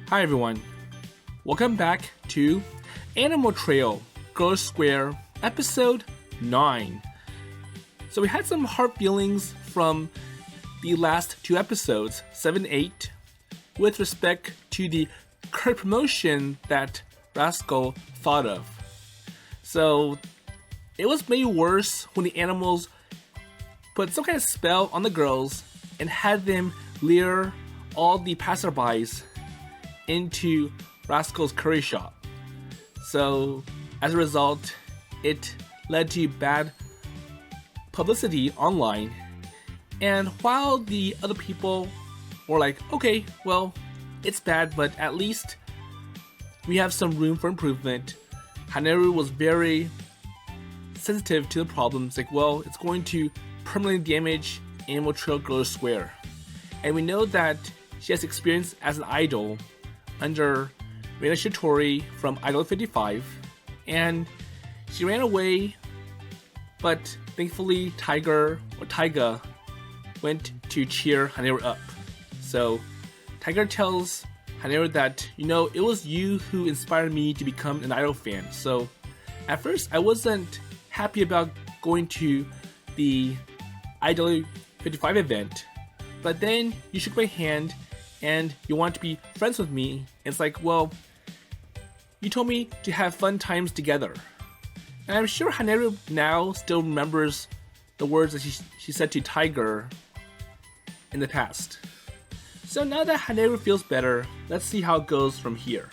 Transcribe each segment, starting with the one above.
Hi everyone, welcome back to Animal Trail Girlish Square episode 9. So we had some hard feelings from the last two episodes, 7 and 8, with respect to the current promotion that Rascal thought of. So it was made worse when the animals put some kind of spell on the girls and had them lure all the passerbys into Rascal's curry shop. So as a result, it led to bad publicity online. And while the other people were like, okay, well, it's bad, but at least we have some room for improvement, Haneru was very sensitive to the problems. Like, well, it's going to permanently damage Animal Trail Girlish Square. And we know that she has experience as an idol under Reina Shitori from Idol 55, and she ran away, but thankfully Taiga went to cheer Haneru up. So Taiga tells Haneru that, it was you who inspired me to become an idol fan. So at first I wasn't happy about going to the Idol 55 event, but then you shook my hand and you want to be friends with me. It's like, well, you told me to have fun times together. And I'm sure Haneru now still remembers the words that she said to Tiger in the past. So now that Haneru feels better, let's see how it goes from here.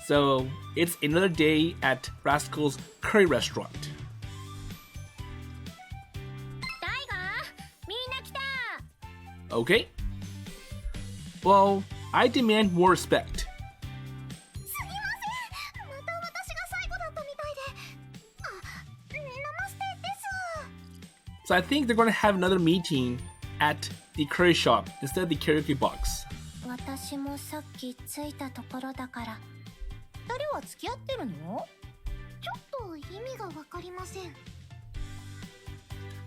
So it's another day at Rascal's curry restaurant. Okay. Well, I demand more respect. So I think they're going to have another meeting at the curry shop instead of the karaoke box.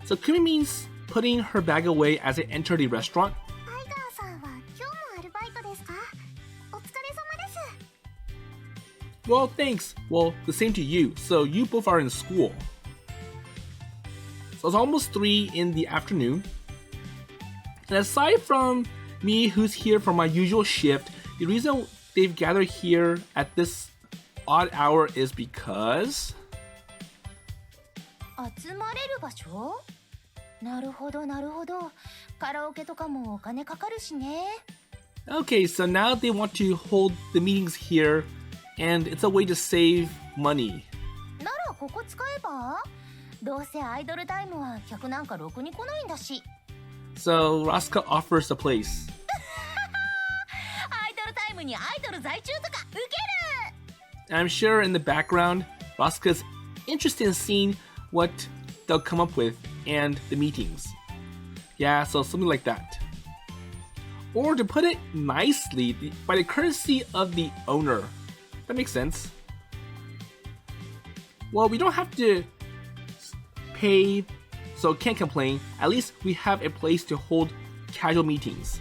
So Kumi means putting her bag away as they enter the restaurant. Well, thanks. Well, the same to you. So you both are in school. So it's almost 3 in the afternoon. And aside from me who's here for my usual shift, the reason they've gathered here at this odd hour is because... Okay, so now they want to hold the meetings here, and it's a way to save money. So Rascal offers the place. And I'm sure in the background, Rascal's interested in seeing what they'll come up with and the meetings. Yeah, so something like that. Or to put it nicely, by the courtesy of the owner. That makes sense. Well, we don't have to pay, so can't complain. At least we have a place to hold casual meetings.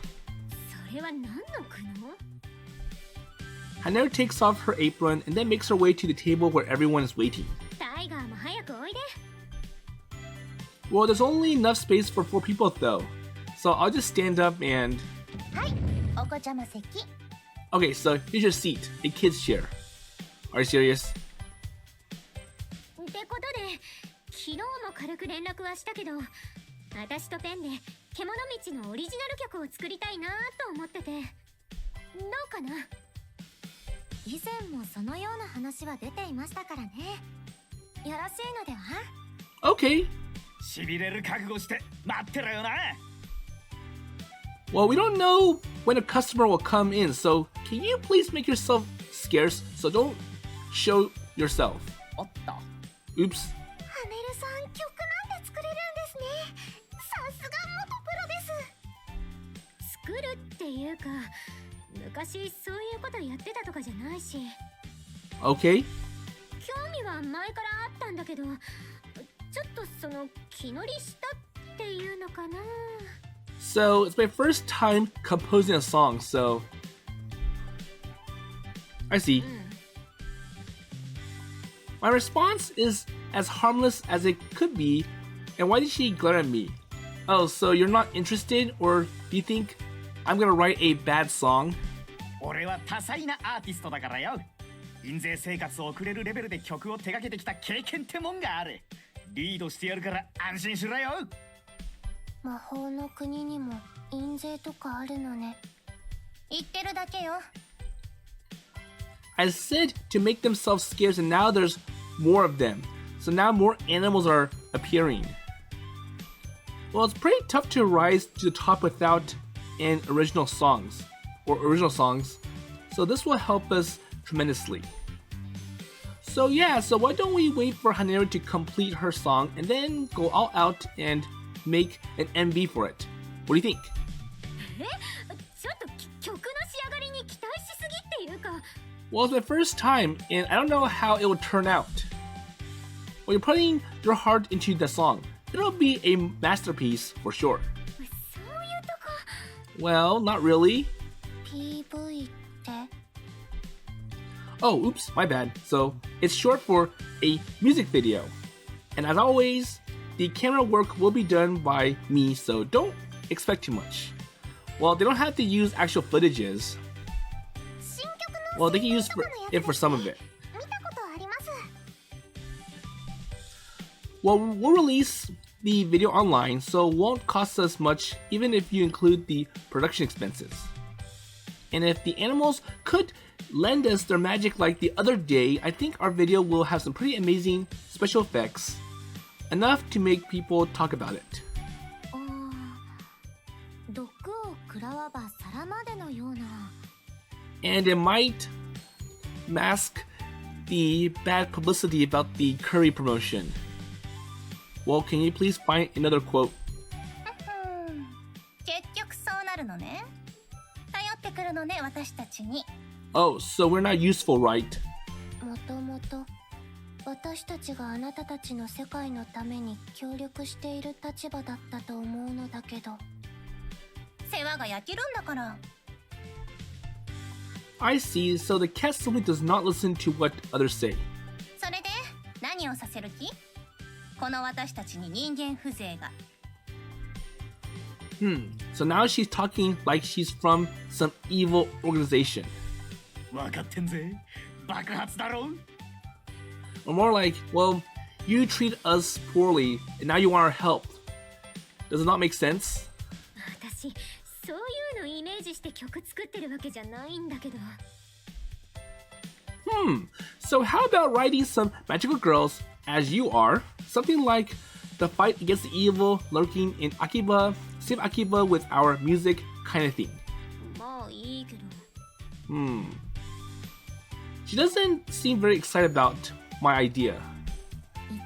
Haneru takes off her apron and then makes her way to the table where everyone is waiting. Well, there's only enough space for 4 people though, so I'll just stand up and... Okay, so here's your seat, a kid's chair. Are you serious? Okay. Well, we don't know when a customer will come in, so can you please make yourself scarce, so don't show yourself. Oops. Okay. So it's my first time composing a song, so I see. My response is as harmless as it could be, and why did she glare at me? Oh, so you're not interested, or do you think I'm gonna write a bad song? 俺は多彩なアーティストだからよ。印税生活を送れるレベルで曲を手掛けてきた経験ってもんがある。リードしてやるから安心しろよ。魔法の国にも印税とかあるのね。言ってるだけよ。I said to make themselves scarce, and now there's more of them. So now more animals are appearing. Well, it's pretty tough to rise to the top without an original songs. So this will help us tremendously. So yeah, so why don't we wait for Haneru to complete her song and then go all out and make an MV for it. What do you think? ちょっと曲の仕上がりに期待しすぎっていうか。Well, it's my first time, and I don't know how it will turn out. Well, you're putting your heart into the song. It'll be a masterpiece for sure. そういうとこ。Well, not really. PV って。Oh, oops, my bad. So, it's short for a music video. And as always, the camera work will be done by me, so don't expect too much. Well, they don't have to use actual footages. Well, they can use it for some of it. Well, we'll release the video online, so it won't cost us much even if you include the production expenses. And if the animals could lend us their magic like the other day, I think our video will have some pretty amazing special effects, enough to make people talk about it. 毒を食らわば皿までのような。And it might mask the bad publicity about the curry promotion. Well, can you please find another quote? 結局そうなるのね。頼ってくるのね、私たちに。Oh, so we're not useful, right? もともと私たちがあなたたちの世界のために協力している立場だったと思うのだけど。世話が焼けるんだから。I see, so the cat simply does not listen to what others say. それで何をさせる気？この私たちに人間風情が。So now she's talking like she's from some evil organization. 分かってんぜ。爆発だろ。Or more like, well, you treat us poorly and now you want our help. Does it not make sense? 私、そういうのイメージして曲作ってるわけじゃないんだけど。So how about writing some magical girls as you are? Something like the fight against the evil lurking in Akiba, save Akiba with our music kind of thing. もういいけど。She doesn't seem very excited about my idea.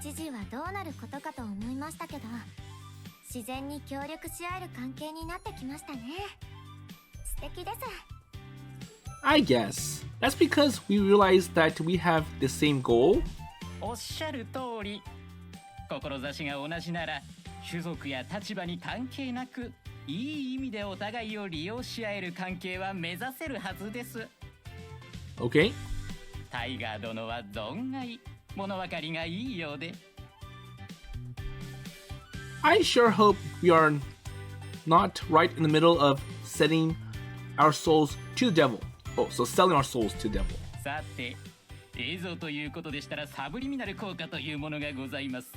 一時はどうなることかと思いましたけど、自然に協力し合える関係になってきましたね。素敵です。I guess. That's because we realize that we have the same goal. おっしゃる通り。志が同じなら、種族や立場に関係なく、いい意味でお互いを利用し合える関係は目指せるはずです。Okay? タイガー殿は存外物分かりがいいようで。I sure hope we are not right in the middle of setting our souls to the devil. Oh, so selling our souls to the devil. さて、映像ということでしたらサブリミナル効果というものがございます。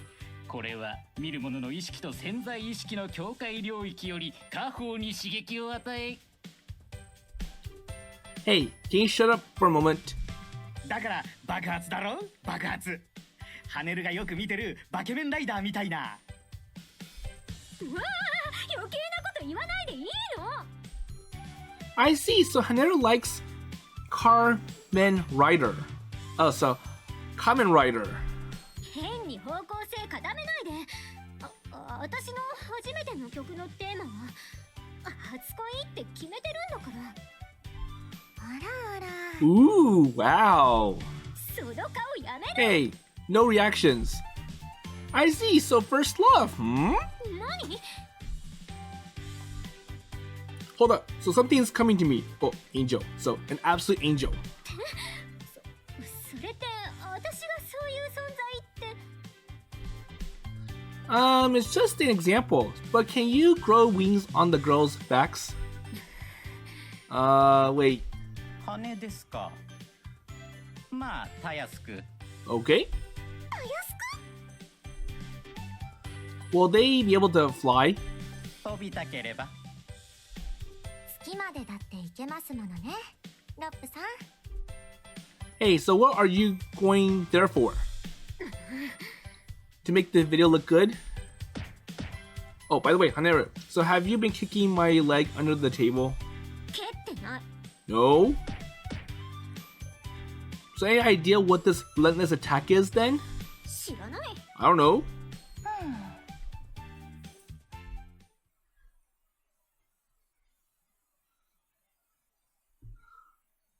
これは見る者の意識と潜在意識の境界領域より下方に刺激を与え。Hey, can you shut up for a moment? だから爆発だろ。爆発。ハネルがよく見てるバケメンライダーみたいな。うわあ、余計なこと言わないでいいの。I see. So Haneru likes Carmen Rider. Oh, so Kamen Rider. 変に方向性固めないで。私の初めての曲のテーマは初恋って決めてるんだから。あらあら。Ooh, wow. その顔やめる。 Hey, no reactions. I see. So first love, 何？ Hold up. So something's coming to me. Oh, angel. So an absolute angel. いう存在って。It's just an example, but can you grow wings on the girls' backs? Wait. 羽ですか。まあたやすく。 Okay. Will they be able to fly? 飛びたければ。月までだって行けますものね、ロップさん。Hey, so what are you going there for? To make the video look good? Oh, by the way, Haneru, so have you been kicking my leg under the table? 蹴ってない。 No? So any idea what this relentless attack is then? 知らない。I don't know.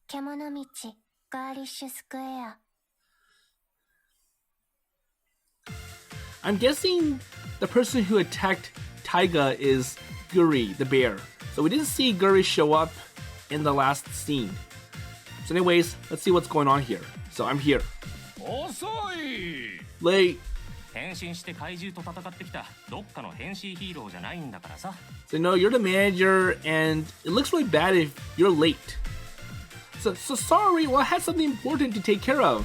けもの道、ガーリッシュスクエア。I'm guessing the person who attacked Taiga is Guri, the bear. So we didn't see Guri show up in the last scene. So anyways, let's see what's going on here. So I'm here. 遅い。 Late. 変身して怪獣と戦ってきたどっかの変身ヒーローじゃないんだからさ。 So no, you're the manager and it looks really bad if you're late. So sorry, well I had something important to take care of.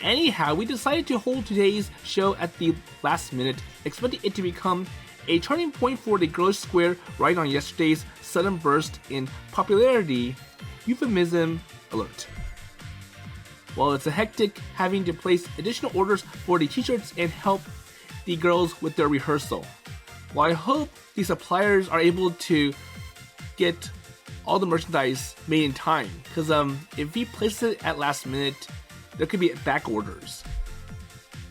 Anyhow, we decided to hold today's show at the last minute, expecting it to become a turning point for the Girlish Square right on yesterday's sudden burst in popularity. Euphemism alert. Well, it's a hectic having to place additional orders for the t-shirts and help the girls with their rehearsal. Well, I hope the suppliers are able to get all the merchandise made in time, because if we place it at last minute, there could be back orders.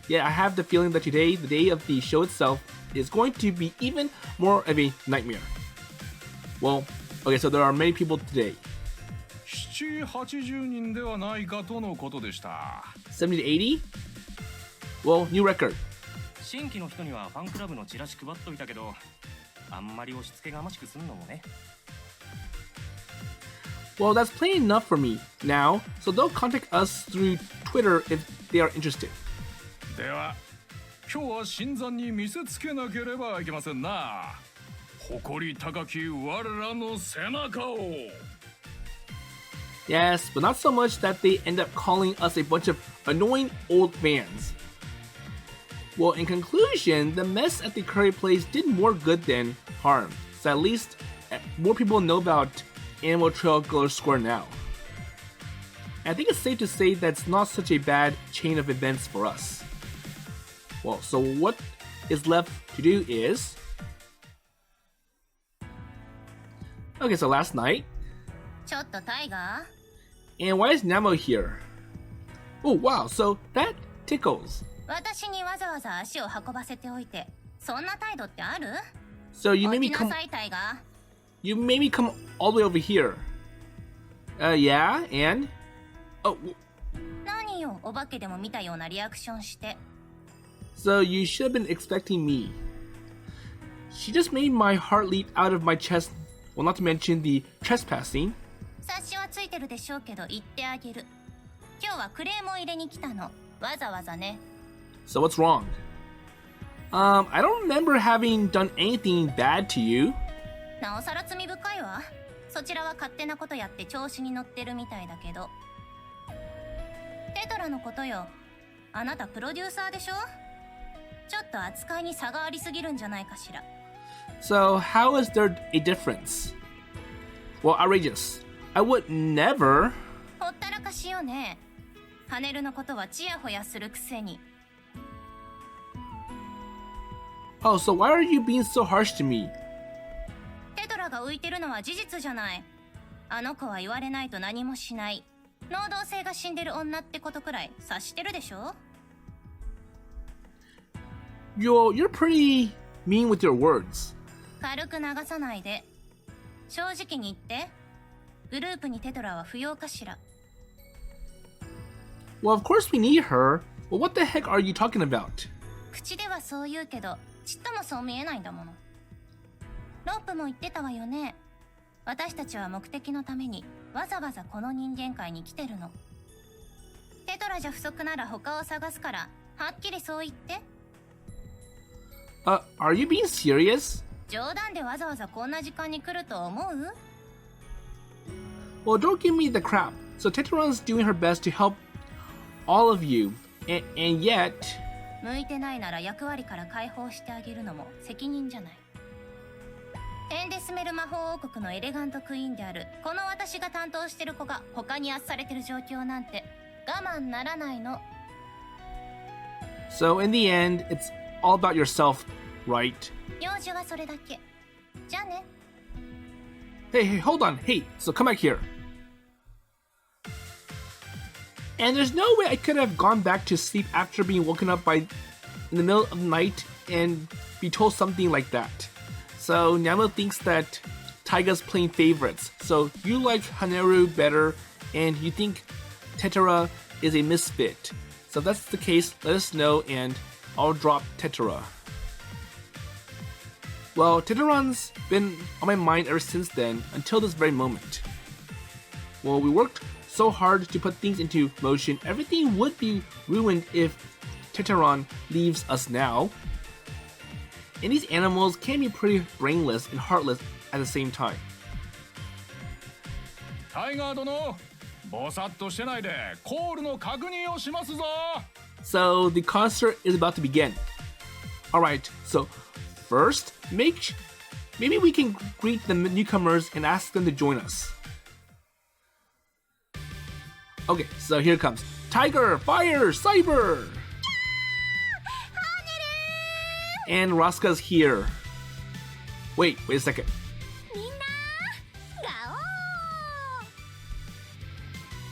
Yeah, I have the feeling that today, the day of the show itself, is going to be even more of a nightmare. Well, okay, so there are many people today. 7、80人ではないかとのことでした。70 to 80? Well, new record. 新規の人にはファンクラブのチラシ配っといたけど、あんまり押し付けがましくすんのもね。Well, that's plain enough for me now, so they'll contact us through Twitter if they are interested. では、今日は新参に見せつけなければいけませんな。誇り高き我らの背中を。Yes, but not so much that they end up calling us a bunch of annoying old fans. Well, in conclusion, the mess at the curry place did more good than harm, so at least more people know about Nyamo Trail Girlish Square now. And I think it's safe to say that's not such a bad chain of events for us. Well, so what is left to do is... Okay, so last night... ちょっとタイガー。 And why is Nyamo here? Oh, wow, so that tickles. 私にわざわざ足を運ばせておいて、そんな態度ってある？ So you made me 起きな come... さい、タイガー。 You made me come all the way over here. Yeah, and... Oh, 何よ、お化けでも見たようなリアクションして。 so you should have been expecting me. She just made my heart leap out of my chest, well, not to mention the trespassing. 察しはついてるでしょうけど言ってあげる。今日はクレームを入れに来たの。わざわざね。 So what's wrong? I don't remember having done anything bad to you. なおさら罪深いわ。そちらは勝手なことやって調子に乗ってるみたいだけど。テトラのことよ。あなたプロデューサーでしょ？ちょっと扱いに差がありすぎるんじゃないかしら。So how is there a difference? Well, outrageous. I would never... ほったらかしよね。ハネルのことはチヤホヤするくせに。 Oh, so why are you being so harsh to me? テトラが浮いてるのは事実じゃない。あの子は言われないと何もしない。能動性が死んでる女ってことくらい察してるでしょ？ You're pretty mean with your words. 軽く流さないで。正直に言って。グループにテトラは不要かしら？ Well, of course we need her. Well, what the heck are you talking about? 口ではそう言うけど、ちっともそう見えないんだもの。ロップも言ってたわよね。私たちは目的のためにわざわざこの人間界に来てるの。テテトラじゃ不足なら他を探すから、はっきりそう言って。Are you being serious? 冗談でわざわざこんな時間に来ると思う？ Well, don't give me the crap. So Teteron's doing her best to help all of you, and yet... 向いてないなら役割から解放してあげるのも責任じゃない。エンデスメル魔法王国のエレガントクイーンであるこの私が担当してる子が他に圧されてる状況なんて我慢ならないの。 So in the end, it's all about yourself, right? 用事はそれだけ。じゃあね。 Hey, hold on. Hey, so come back here. And there's no way I could have gone back to sleep after being woken up in the middle of the night and be told something like that. So Nyamo thinks that Taiga's playing favorites. So you like Haneru better and you think Tetora is a misfit. So if that's the case, let us know and I'll drop Tetora. Well, Teteron's been on my mind ever since then, until this very moment. Well, we worked so hard to put things into motion, everything would be ruined if Teteron leaves us now. And these animals can be pretty brainless and heartless at the same time. タイガー殿、ぼさっとしてないでコールの確認をしますぞ。 So the concert is about to begin. Alright, so first, maybe we can greet the newcomers and ask them to join us. Okay, so here it comes. Tiger, Fire, Cyber! And Rascal's here. Wait a second. みんなガ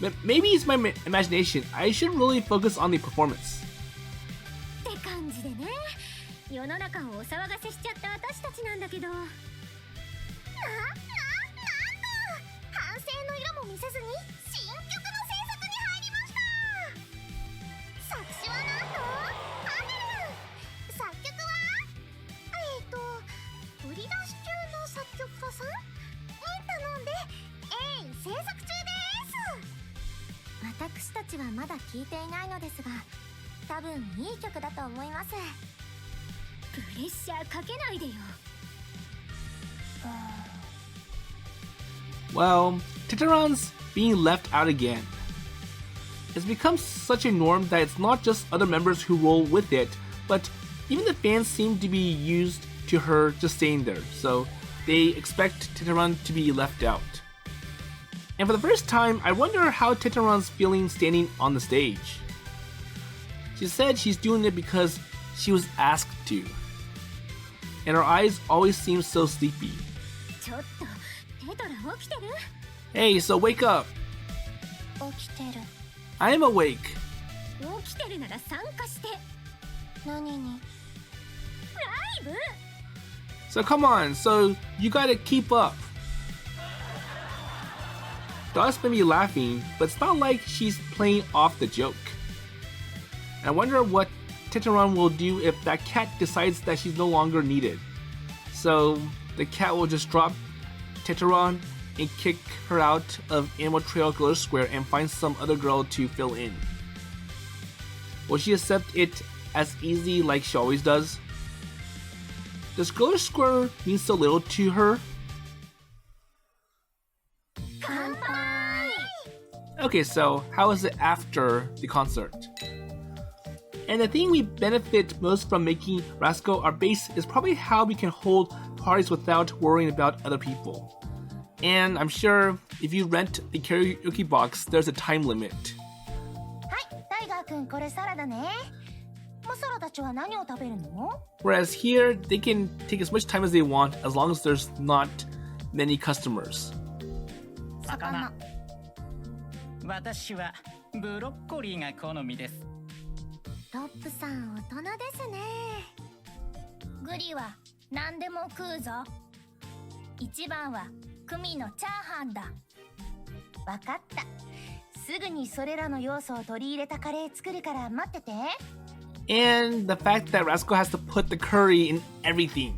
オー Maybe it's my imagination. I should really focus on the performance. って感じでね、世の中をお騒がせしちゃった私たちなんだけど、なんと反省の色も見せずに新曲の制作に入りました。作詞はなんとハネル、作曲は売り出し中の作曲家さんに頼んで制作中です。私たちはまだ聴いていないのですが、多分いい曲だと思います。プレッシャーかけないでよ。Well, Teteron's being left out again. It's become such a norm that it's not just other members who roll with it, but even the fans seem to be used to her just staying there, so they expect Teteron to be left out. And for the first time, I wonder how Teteron's feeling standing on the stage. She said she's doing it because she was asked to. And her eyes always seem so sleepy. ちょっとテトラ起きてる？ Hey, so wake up. 起きてる。 I am awake. 起きてるなら参加して。何に？ライブ？ So come on, so you gotta keep up. Dust may be laughing, but it's not like she's playing off the joke. I wonder what Teteron will do if that cat decides that she's no longer needed. So the cat will just drop Teteron and kick her out of Trail Girlish Square and find some other girl to fill in. Will she accept it as easy like she always does? Does Girlish Square mean so little to her? 乾杯！ Okay, so how is it after the concert? And the thing we benefit most from making Rascal our base is probably how we can hold parties without worrying about other people. And I'm sure if you rent the karaoke box, there's a time limit. はい、タイガーくんこれサラダね。マサラたちは何を食べるの？ Whereas here, they can take as much time as they want as long as there's not many customers. 魚。私はブロッコリーが好みです。トップさん大人ですね。グリは何でも食うぞ。一番はクミのチャーハンだ。わかった。すぐにそれらの要素を取り入れたカレー作るから待ってて。And the fact that Rascal has to put the curry in everything.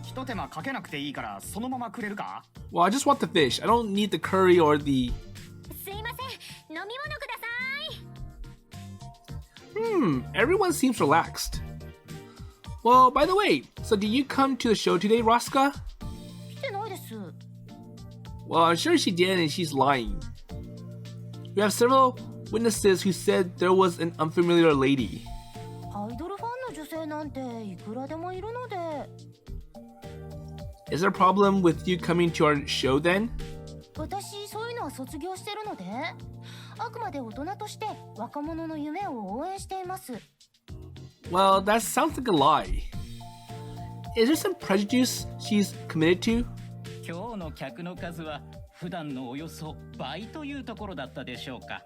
ひと手間かけなくていいからそのままくれるか？ Well, I just want the fish. I don't need the curry or the... すいません、飲み物ください。Everyone seems relaxed. Well, by the way, so did you come to the show today, Rascal? 来てないです。 Well, I'm sure she did and she's lying. We have several witnesses who said there was an unfamiliar lady. アイドルファンの女性なんていくらでもいるので。 Is there a problem with you coming to our show then? 私そういうのは卒業してるので、あくまで大人として若者の夢を応援しています。 Well, that sounds like a lie. Is there some prejudice she's committed to? 今日の客の数は普段のおよそ倍というところだったでしょうか。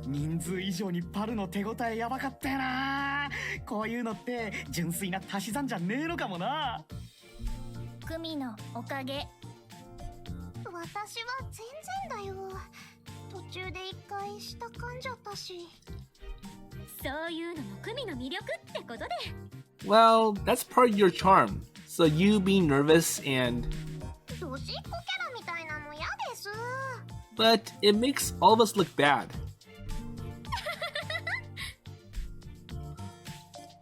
人数以上にパルの手応えやばかったよな。こういうのって純粋な足し算じゃねえのかもな。クミのおかげ。私は全然だよ。途中で一回舌噛んじゃったし。そういうのもクミの魅力ってことで。Well, that's part of your charm. So you being nervous and... ドジっ子キャラみたいなの嫌です。But it makes all of us look bad.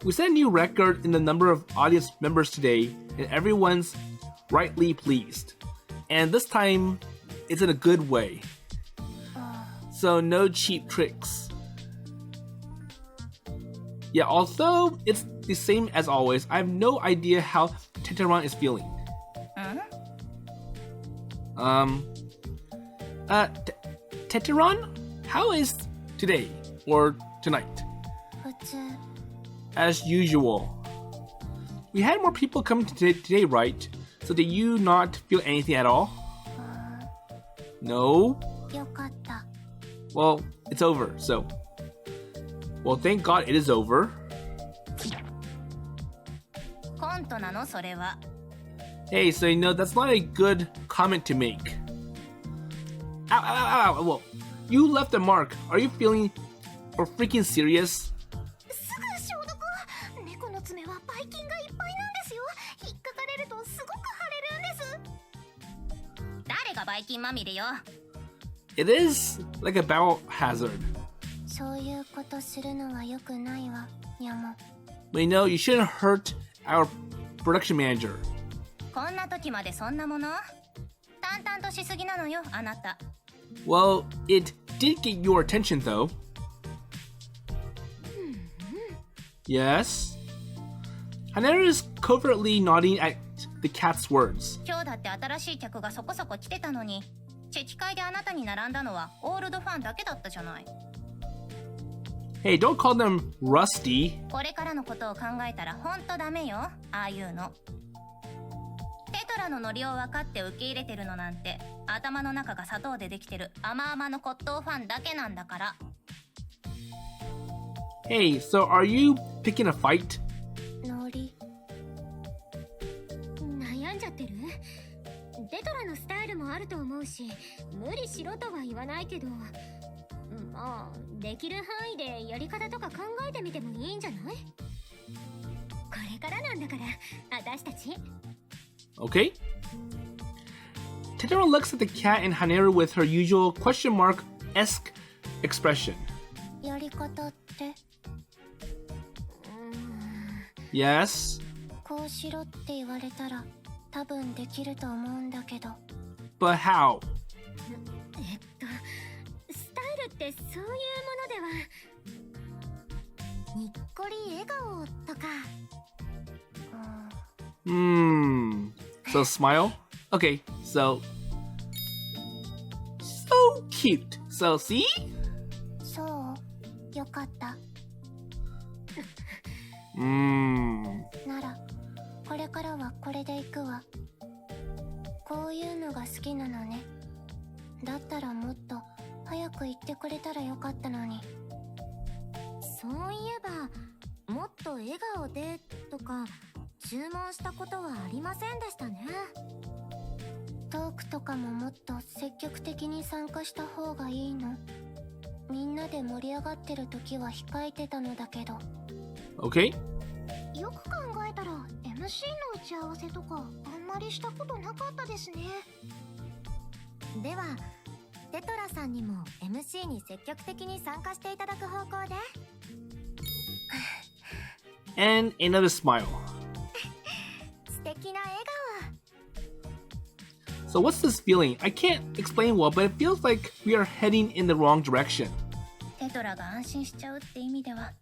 We set a new record in the number of audience members today, and everyone's rightly pleased. And this time, it's in a good way. So no cheap tricks. Yeah, although it's the same as always, I have no idea how Tetora is feeling. Tetora? How is today or tonight? 普通。 As usual. We had more people coming today, right? So did you not feel anything at all? No? よかった。 Well, it's over, so... Well, thank God it is over. コントなのそれは。 Hey, so you know, that's not a good comment to make. Ow, ow, ow, ow. Well, you left a mark. Are you feeling or freaking serious? すぐ消毒。猫の爪はばい菌がいっぱいなんですよ。引っかかれるとすごく腫れるんです。誰がばい菌まみれよ。 It is like a biohazard. そういうことするのは良くないわ、ニャモ。 But you know, you shouldn't hurt our production manager. こんな時までそんなもの？淡々としすぎなのよ、あなた。 Well, it did get your attention, though. Yes? Haneru is covertly nodding at the cat's words. 今日だって新しい客がそこそこ来てたのに、チェキ会であなたに並んだのはオールドファンだけだったじゃない。 Hey, don't call them rusty. これからのことを考えたらほんとダメよ、ああいうの。テトラのノリを分かって受け入れてるのなんて、頭の中が砂糖でできてる甘々の骨董ファンだけなんだから。 Hey, so are you picking a fight? ノリ。悩んじゃってる？テトラのスタイルもあると思うし、無理しろとは言わないけど、まあできる範囲でやり方とか考えてみてもいいんじゃない？これからなんだから私たち。 Okay. Tetora looks at the cat and Haneru with her usual question mark-esque expression. やり方って？ Yes? こうしろって言われたら多分できると思うんだけど。 But how? スタイルってそういうものでは。にっこり笑顔とか。So smile? Okay, so cute. So see? そうよかった。ならこれからはこれでいくわ。こういうのが好きなのね。だったらもっと早く言ってくれたらよかったのに。そういえばもっと笑顔でとか注文したことはありませんでしたね。トークとかももっと積極的に参加した方がいいの？みんなで盛り上がってる時は控えてたのだけど。 Okay. よく考えたら MC の打ち合わせとかあんまりしたことなかったですね。ではテトラさんにも MC に積極的に参加していただく方向で。And another smile. 素敵な笑顔。 So what's this feeling? I can't explain well, but it feels like we are heading in the wrong direction. テトラが安心しちゃうって意味では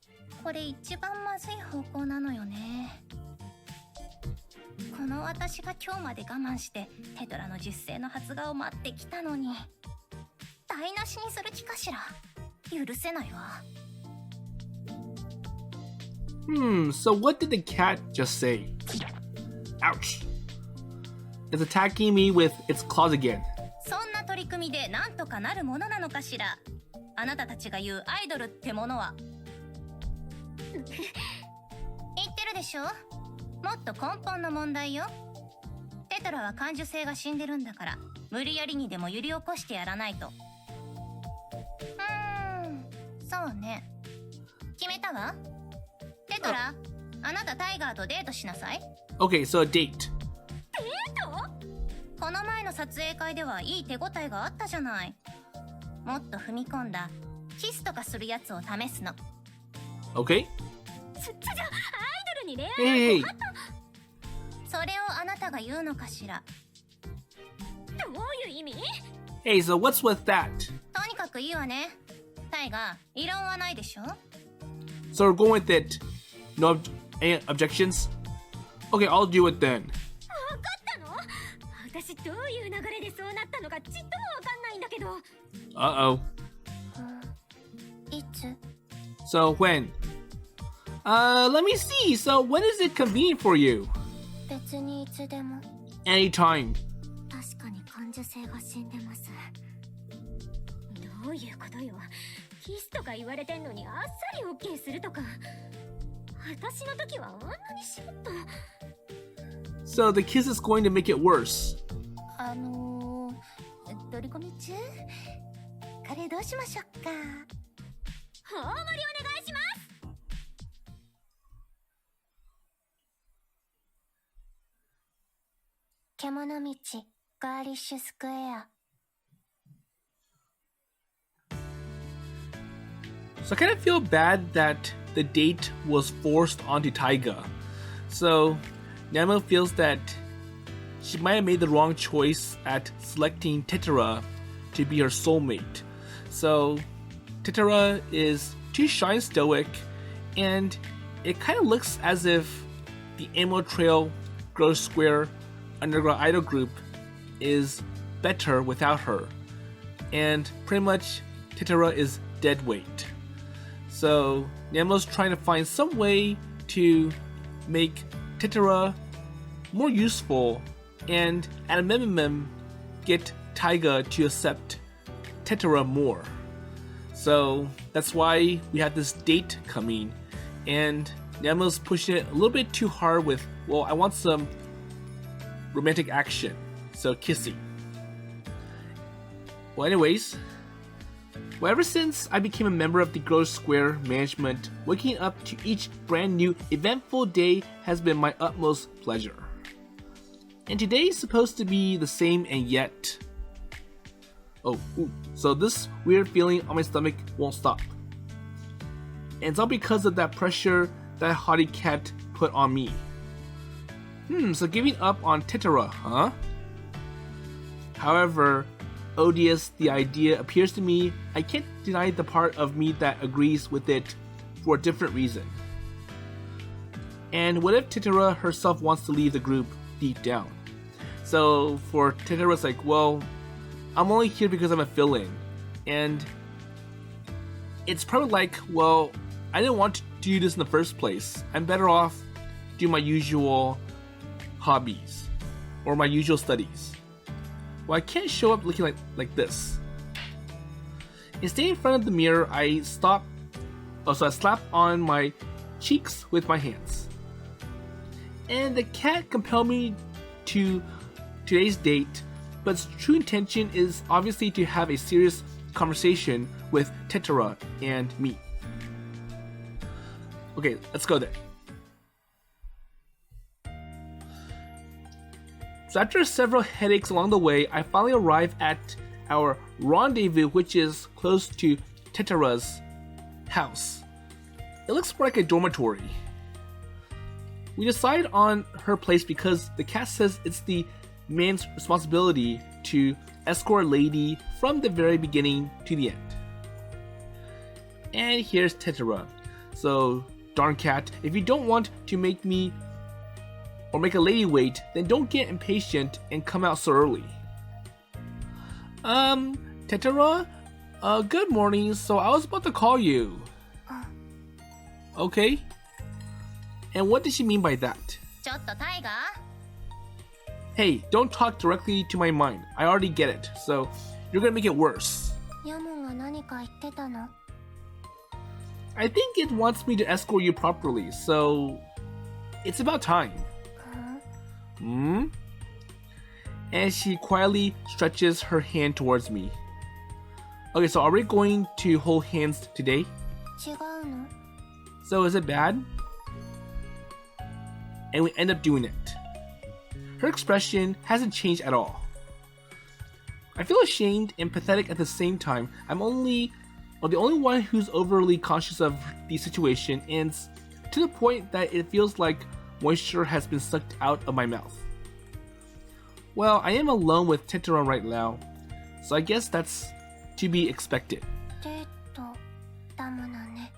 これ一番まずい方向なのよね。この私が今日まで我慢してテトラの実勢の発芽を待ってきたのに台無しにする気かしら。許せないわ。So what did the cat just say? Ouch. It's attacking me with its claws again. そんな取り組みでなんとかなるものなのかしら。あなたたちが言うアイドルってものは。言ってるでしょ。もっと根本の問題よ。テトラは感受性が死んでるんだから無理やりにでも揺り起こしてやらないと。そうね。決めたわ。テトラ、あなたタイガーとデートしなさい。 Okay, so a date. この前の撮影会ではいい手応えがあったじゃない。もっと踏み込んだキスとかするやつを試すの。 Okay? アイドルに恋愛 Hey, hey. それをあなたが言うのかしら。どういう意味？ Hey, so what's with that? とにかくいいわね。タイガー、異論はないでしょ。 So we're going with it. No any objections? Okay, I'll do it then. 分かったの？私どういう流れでそうなったのかちっとも分かんないんだけど。Uh-oh. いつ？ So when? Let me see. So when is it convenient for you? 別にいつでも。 Anytime. 確かに感受性が死んでます。どういうことよ。キスとか言われてんのにあっさり OK するとか。私の時はあんなにしろっと。 So the kiss is going to make it worse. 取り込み中？カレーどうしましょうか。大盛りお願いします。けもの道ガーリッシュスクエア。 So I kind of feel bad that the date was forced onto Taiga. So Nyamo feels that she might have made the wrong choice at selecting Tetora to be her soulmate. So Tetora is too shy and stoic, and it kind of looks as if the Nyamo Trail Girlish Square underground idol group is better without her. And pretty much Tetora is dead weight. So Nyamo's trying to find some way to make Tetora more useful and at a minimum get Taiga to accept Tetora more. So that's why we have this date coming, and Nyamo's pushing it a little bit too hard with, well, I want some romantic action, so kissing. Well, anyways, ever since I became a member of the Girlish Square management, waking up to each brand new eventful day has been my utmost pleasure. And today is supposed to be the same, and yet... so this weird feeling on my stomach won't stop. And it's all because of that pressure that haughty cat put on me. So giving up on Tetora, huh? However odious the idea appears to me, I can't deny the part of me that agrees with it for a different reason. And what if Tetora herself wants to leave the group deep down? So for Tetora, it's like, well, I'm only here because I'm a fill-in. And it's probably like, well, I didn't want to do this in the first place. I'm better off doing my usual hobbies or my usual studies. Well, I can't show up looking like this. Instead, in front of the mirror, I slap on my cheeks with my hands. And the cat compelled me to today's date, but its true intention is obviously to have a serious conversation with Tetora and me. Okay, let's go there. So after several headaches along the way, I finally arrived at our rendezvous, which is close to Tetora's house. It looks more like a dormitory. We decide on her place because the cast says it's the man's responsibility to escort a lady from the very beginning to the end. And here's Tetora. So, darn cat, if you don't want to make me or make a lady wait, then don't get impatient and come out so early. Tetora? Good morning, so I was about to call you. Okay. And what did she mean by that? ちょっとタイガー Hey, don't talk directly to my mind. I already get it, so you're gonna make it worse. ニャモが何か言ってたの？ I think it wants me to escort you properly, so it's about time. Hmm? And she quietly stretches her hand towards me. Okay, so are we going to hold hands today? 違うの？ So is it bad? And we end up doing it. Her expression hasn't changed at all. I feel ashamed and pathetic at the same time. I'm the only one who's overly conscious of the situation, and to the point that it feels like moisture has been sucked out of my mouth. Well, I am alone with Tetora right now, so I guess that's to be expected. デートだものね。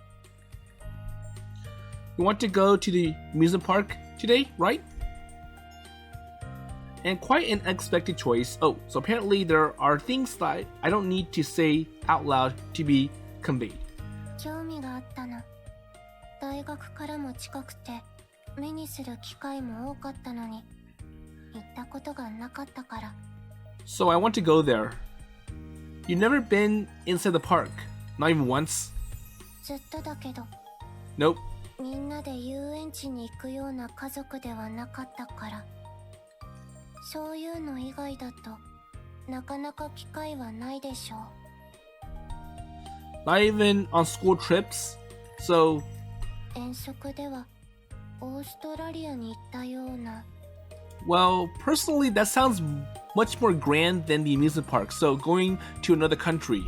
You want to go to the amusement park today, right? And quite an unexpected choice. Oh, so apparently there are things that I don't need to say out loud to be conveyed. 興味があったの。大学からも近くて、目にする機会も多かったのに、行ったことがなかったから。 So I want to go there. You've never been inside the park? Not even once? ずっとだけど、 Nope. みんなで遊園地に行くような家族ではなかったから。そういうの以外だと、なかなか機会はないでしょう。 Not even on school trips? So, 遠足では、オーストラリアに行ったような。 well, personally that sounds much more grand than the amusement park, so going to another country.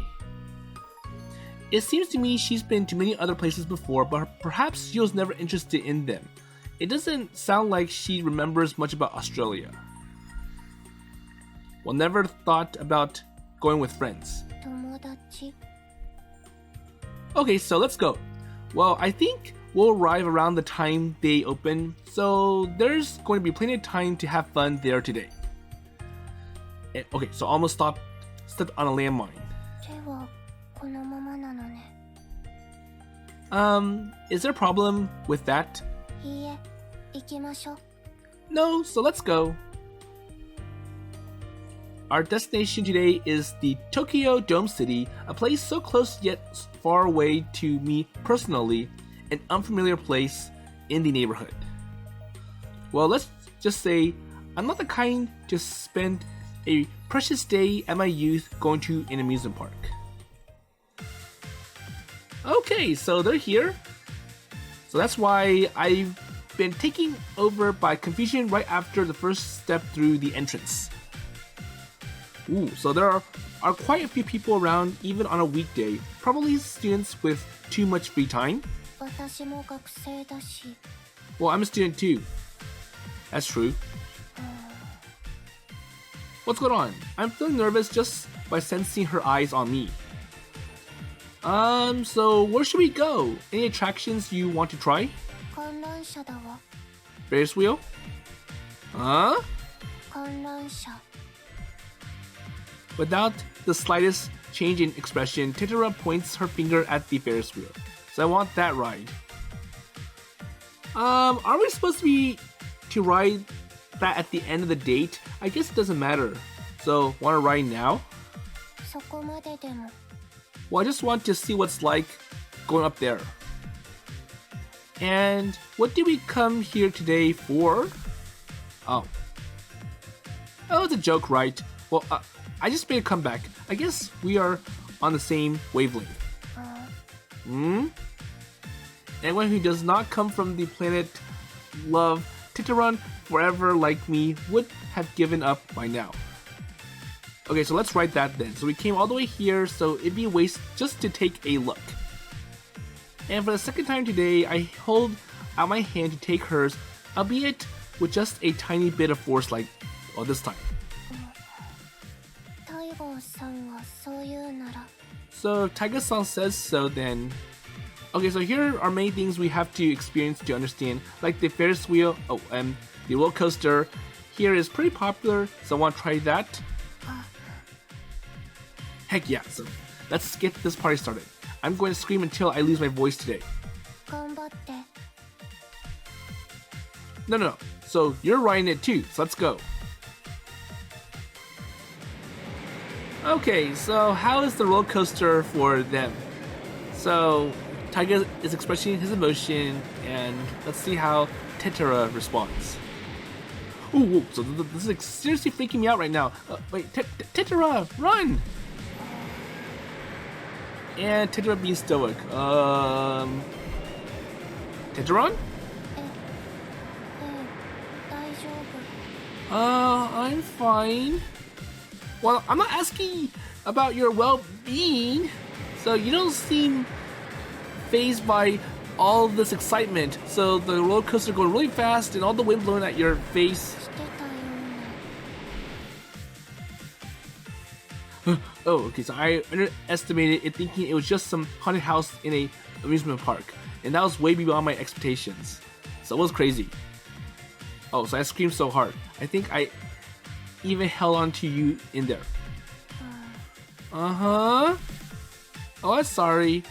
It seems to me she's been to many other places before, but perhaps she was never interested in them. It doesn't sound like she remembers much about Australia. Well, never thought about going with friends. 友達？ Okay, so let's go. Well, I think we'll arrive around the time they open, so there's going to be plenty of time to have fun there today. Okay, so almost stepped on a landmine. 手はこのままなのね。 Is there a problem with that? いいえ、行きましょう。 No, so let's go. Our destination today is the Tokyo Dome City, a place so close yet far away to me personally, an unfamiliar place in the neighborhood. Well, let's just say I'm not the kind to spend a precious day at my youth going to an amusement park. Okay, so they're here. So that's why I've been taken over by confusion right after the first step through the entrance. Ooh, so there are quite a few people around even on a weekday, probably students with too much free time. 私も学生だし。 Well, I'm a student too. That's true. What's going on? I'm feeling nervous just by sensing her eyes on me. So where should we go? Any attractions you want to try? 観覧車だわ。 Ferris wheel? Huh? 観覧車。 Without the slightest change in expression, Tetora points her finger at the Ferris wheel. So I want that ride. Are we supposed to ride that at the end of the date? I guess it doesn't matter. So, want to ride now? そこまででも。 Well, I just want to see what's like going up there. And what did we come here today for? Oh, it's a joke, right? Well, I just made a comeback. I guess we are on the same wavelength. Anyone who does not come from the planet Love Titaron forever like me would have given up by now. Okay, so let's write that then. So we came all the way here, so it'd be a waste just to take a look. And for the second time today, I hold out my hand to take hers, albeit with just a tiny bit of force like, well, this time. タイガーさんがそう言うなら So if Taiga-san says so, then... Okay, so here are many things we have to experience to understand, like the Ferris wheel, the roller coaster. Here is pretty popular, so I want to try that. Heck yeah, so let's get this party started. I'm going to scream until I lose my voice today. 頑張って No. So you're riding it too, so let's go. Okay, so how is the roller coaster for them? So Taiga is expressing his emotion, and let's see how Tetora responds. Ooh, so this is like seriously freaking me out right now. Wait, Tetora, run! And Tetora being stoic. Teteron? 大丈夫 I'm fine. Well, I'm not asking about your well-being. So you don't seem fazed by all this excitement. So the roller coaster going really fast and all the wind blowing at your face. してたような Oh, okay, so I underestimated it thinking it was just some haunted house in a amusement park. And that was way beyond my expectations. So it was crazy. Oh, so I screamed so hard. I think I even held on to you in there. Uh-huh. Oh, I'm sorry.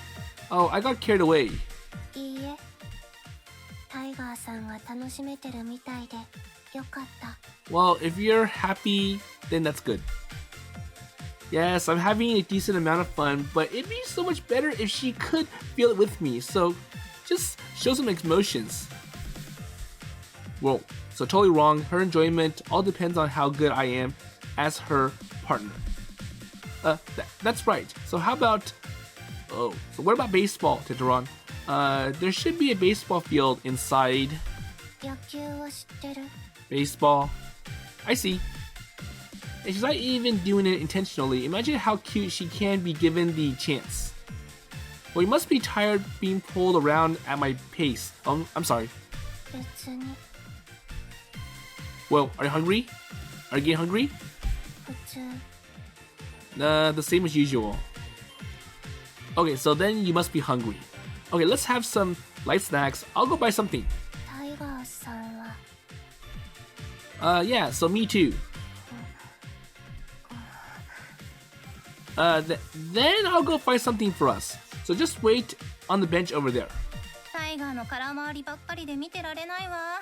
Oh, I got carried away. いいえタイガーさんが楽しめてるみたいでよかった Well, if you're happy, then that's good. Yes, I'm having a decent amount of fun, but it'd be so much better if she could feel it with me, so just show some emotions. Whoa, so totally wrong. Her enjoyment all depends on how good I am as her partner. That's right. So how about... Oh, so what about baseball, Teteron? There should be a baseball field inside. 野球は知ってる Baseball. I see. And she's not even doing it intentionally. Imagine how cute she can be given the chance. Well, you must be tired being pulled around at my pace. I'm sorry. 別に Well, are you hungry? Are you getting hungry? 普通 The same as usual. Okay, so then you must be hungry. Okay, let's have some light snacks. I'll go buy something. タイガーさんは Yeah, so me too. Then I'll go find something for us. So just wait on the bench over there. タイガーの空回りばっかりで見てられないわ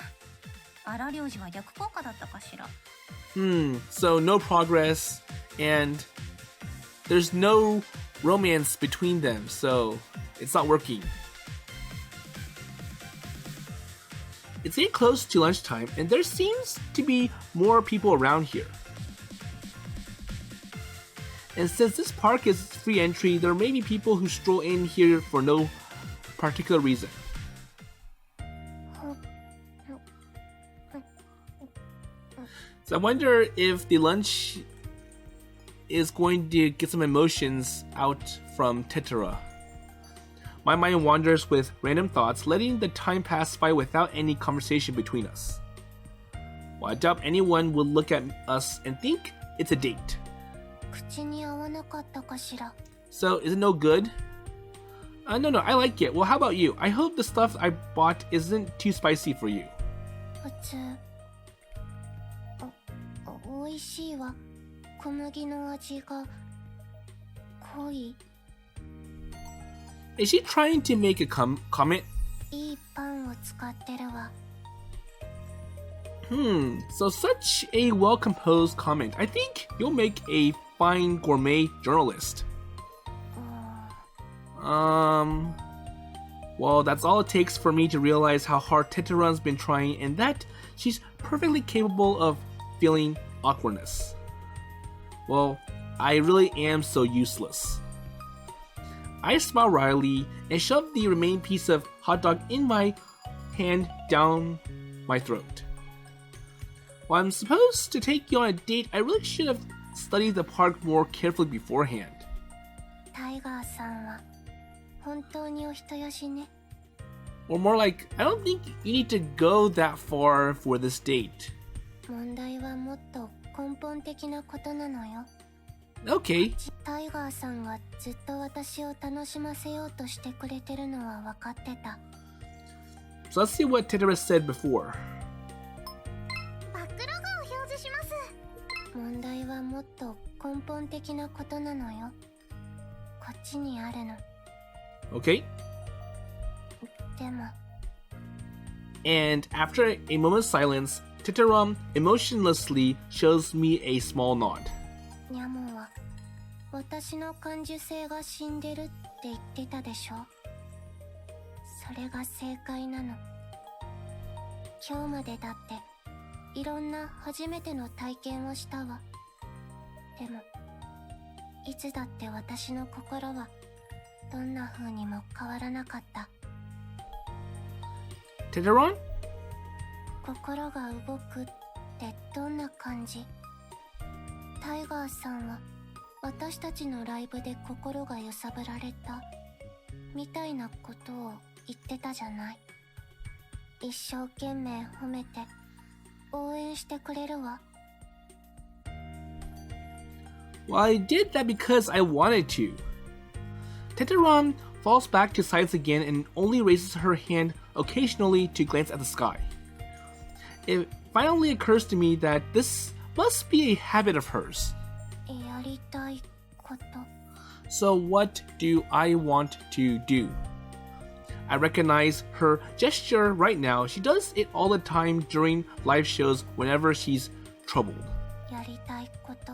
荒療治は逆効果だったかしら So no progress, and there's no romance between them, so it's not working. It's getting close to lunchtime, and there seems to be more people around here. And since this park is free entry, there may be people who stroll in here for no particular reason. So I wonder if the lunch is going to get some emotions out from Tetora. My mind wanders with random thoughts, letting the time pass by without any conversation between us. Well, I doubt anyone will look at us and think it's a date. 口に合わなかったかしら So, is it no good? No, I like it. Well, how about you? I hope the stuff I bought isn't too spicy for you. 普通おいしいわ小麦の味が濃い Is she trying to make a comment? いいパンを使ってるわ So such a well-composed comment. I think you'll make a fine gourmet journalist. Well, that's all it takes for me to realize how hard Teteron's been trying and that she's perfectly capable of feeling awkwardness. Well, I really am so useless. I smile wryly and shove the remaining piece of hot dog in my hand down my throat. Well, I'm supposed to take you on a date. I really should have study the park more carefully beforehand. タイガーさんは本当にお人よしね。 Or more like, I don't think you need to go that far for this date. 問題はもっと根本的なことなのよ。 Okay, タイガーさんがずっと私を楽しませようとしてくれてるのは分かってた。 so let's see what Tetora said before. バックログを表示します。問題はもっと根本的なことなのよ。こっちにあるの。 Okay, でも and after a moment's silence, Tetora emotionlessly shows me a small nod. ニャモは私の感受性が死んでるって言ってたでしょ。それが正解なの。今日までだっていろんな初めての体験をしたわ。でもいつだって私の心はどんな風にも変わらなかった。 Tetora? 心が動くってどんな感じ？タイガーさんは私たちのライブで心が揺さぶられたみたいなことを言ってたじゃない。一生懸命褒めて応援してくれるわ。 Well, I did that because I wanted to. Tetora falls back to silence again and only raises her hand occasionally to glance at the sky. It finally occurs to me that this must be a habit of hers. やりたいこと。 So what do I want to do? I recognize her gesture right now. She does it all the time during live shows whenever she's troubled. やりたいこと。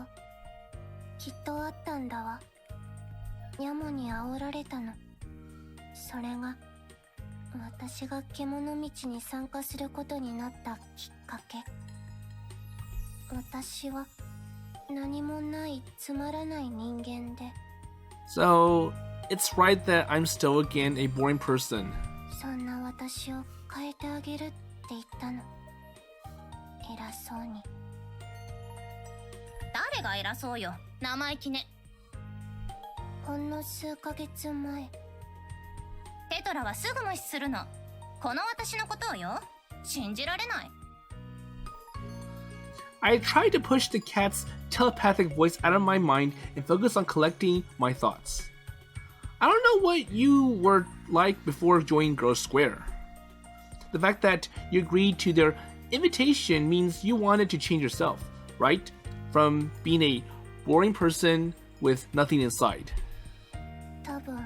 きっとあったんだわ。ニャモに煽られたの。それが私が獣道に参加することになったきっかけ。私は何もないつまらない人間で、 So it's right that I'm still again a boring person. そんな私を変えてあげるって言ったの。偉そうに。誰が偉そうよ。生意気ね。ほんの数ヶ月前、テトラはすぐ無視するの。この私のことをよ。信じられない。I tried to push the cat's telepathic voice out of my mind and focus on collecting my thoughts. I don't know what you were like before joining Girlish Square. The fact that you agreed to their invitation means you wanted to change yourself, right? From being a boring person with nothing inside. 多分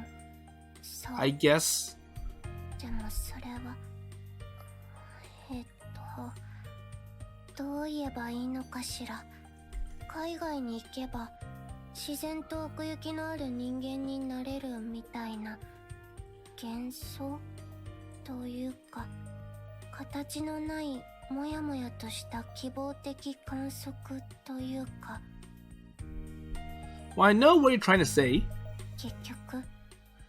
そう。 I guess. でもそれはどう言えばいいのかしら。海外に行けば自然と奥行きのある人間になれるみたいな幻想というか、形のないもやもやとした希望的観測というか。 Well, I know what you're trying to say. 結局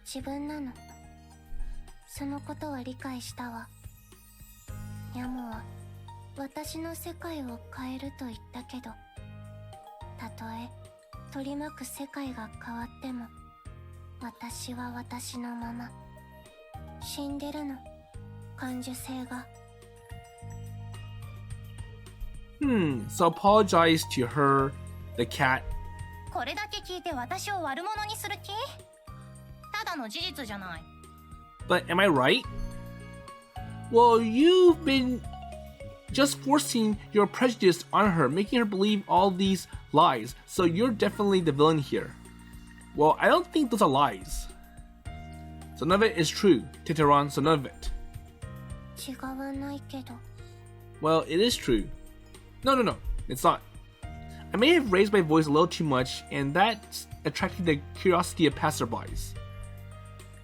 自分なの。そのことは理解したわ。ニャモは私の世界を変えると言ったけど、たとえ取り巻く世界が変わっても私は私のまま。死んでるの、感受性が。 So apologize to her, the cat. これだけ聞いて私を悪者にする気？ただの事実じゃない。But am I right? Well, you've been just forcing your prejudice on her, making her believe all these lies, so you're definitely the villain here. Well, I don't think those are lies. So none of it is true, Teteron, so none of it. 違わないけど。 Well, it is true. No, it's not. I may have raised my voice a little too much, and that's attracting the curiosity of passerbys.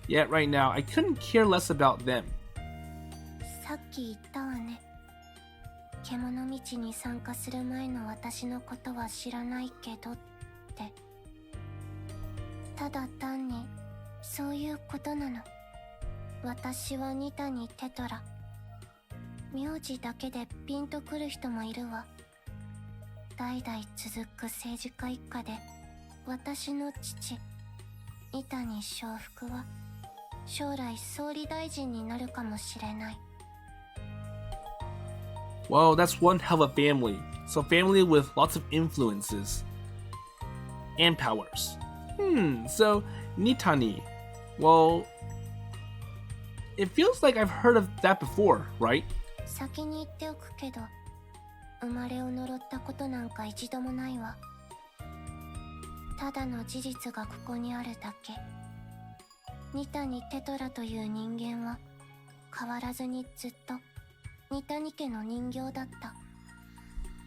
Yet right now, I couldn't care less about them. さっき言ったわね。獣道に参加する前の私のことは知らないけどって。ただ単にそういうことなの。私はニタにテトラ。名字だけでピンとくる人もいるわ。代々続く政治家一家で、私の父、伊谷昌福は将来総理大臣になるかもしれない。Well, that's one hell of a family. So family with lots of influences and powers. So Nitani. Well, it feels like I've heard of that before, right? 先に言っておくけど、生まれを呪ったことなんか一度もないわ。ただの事実がここにあるだけ。二谷テトラという人間は変わらずにずっと二谷家の人形だった。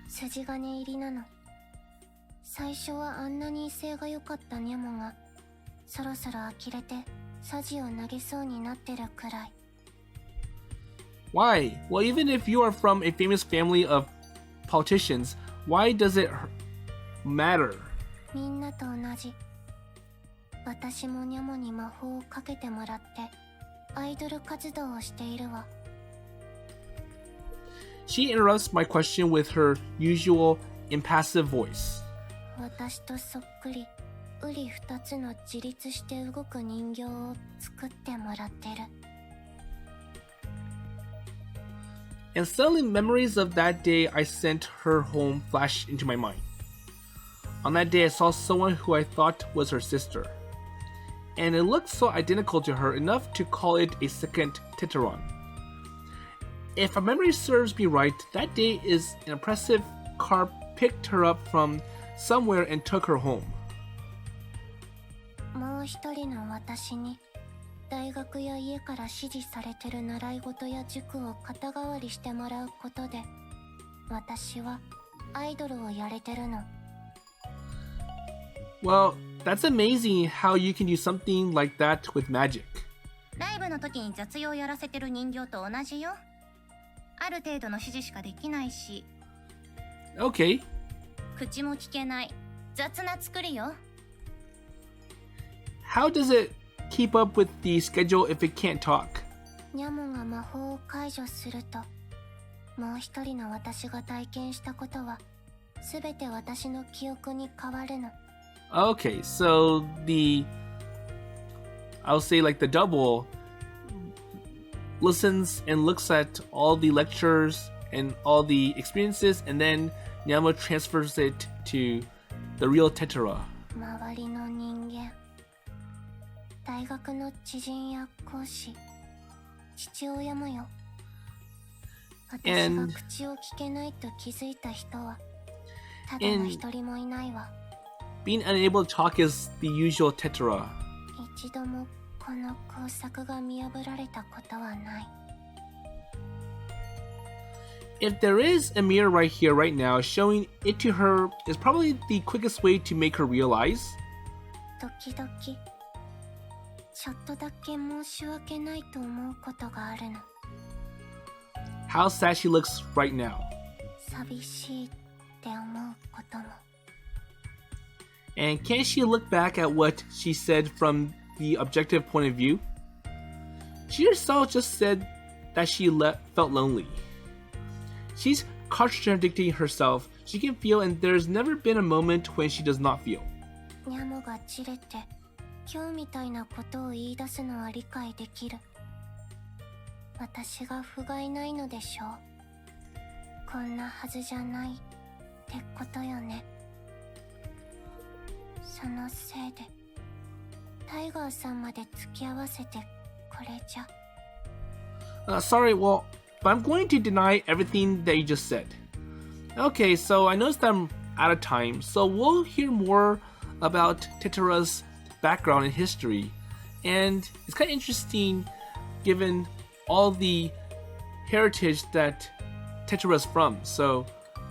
筋金入りなの。最初はあんなに威勢が良かったニャモがそろそろ呆れてサジを投げそうになってるくらい。Why? Well, even if you are from a famous family of politicians, why does it matter? みんなと同じ。私もニャモに魔法をかけてもらってアイドル活動をしているわ。She interrupts my question with her usual impassive voice. 私とそっくり瓜二つの自立して動く人形を作ってもらってる。And suddenly memories of that day I sent her home flashed into my mind. On that day I saw someone who I thought was her sister. And it looked so identical to her enough to call it a second Teteron. If my memory serves me right, that day is an impressive car picked her up from somewhere and took her home. もう一人の私に大学や家から指示されてる習い事や塾を肩代わりしてもらうことで私はアイドルをやれてるの。Well, that's amazing how you can do something like that with magic. ライブの時に雑用やらせてる人形と同じよ。ある程度の指示しかできないし。Okay. 口も聞けない雑な作りよ。How does it keep up with the schedule if it can't talk? ニャモが魔法を解除するともう一人の私が体験したことはすべて私の記憶に変わるの。Okay, so I'll say like the double listens and looks at all the lectures and all the experiences, and then Nyamo transfers it to the real Tetora. 周りの人間、大学の知人や講師、父親もよ。私が口を聞けないと気づいた人はただの一人もいないわ。Being unable to talk is the usual Tetora. 一度もこの工作が見破られたことはない。If there is a mirror right here, right now, showing it to her is probably the quickest way to make her realize. 時々、ちょっとだけ申し訳ないと思うことがあるの。How sad she looks right now. 寂しいって思うことも。And can't she look back at what she said from the objective point of view? She herself just said that she felt lonely. She's contradicting herself. She can feel, and there's never been a moment when she does not feel. ニャモがチレて今日みたいなことを言い出すのは理解できる。私が不甲斐ないのでしょう。こんなはずじゃないってことよね。そのせいでタイガーさんまで付き合わせてこれじゃ。Sorry, well, but I'm going to deny everything that you just said. Okay, so I noticed that I'm out of time, so we'll hear more about Tetora's background and history. And it's kind of interesting given all the heritage that Tetora's from. So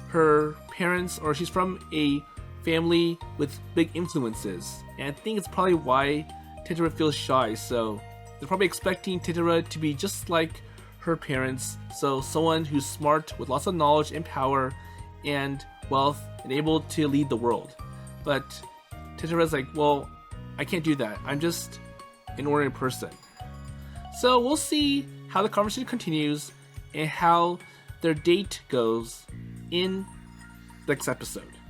her parents, or she's from a family with big influences. And I think it's probably why Tetora feels shy. So they're probably expecting Tetora to be just like her parents. So someone who's smart with lots of knowledge and power and wealth and able to lead the world. But Tetora's like, well, I can't do that. I'm just an ordinary person. So we'll see how the conversation continues and how their date goes in next episode.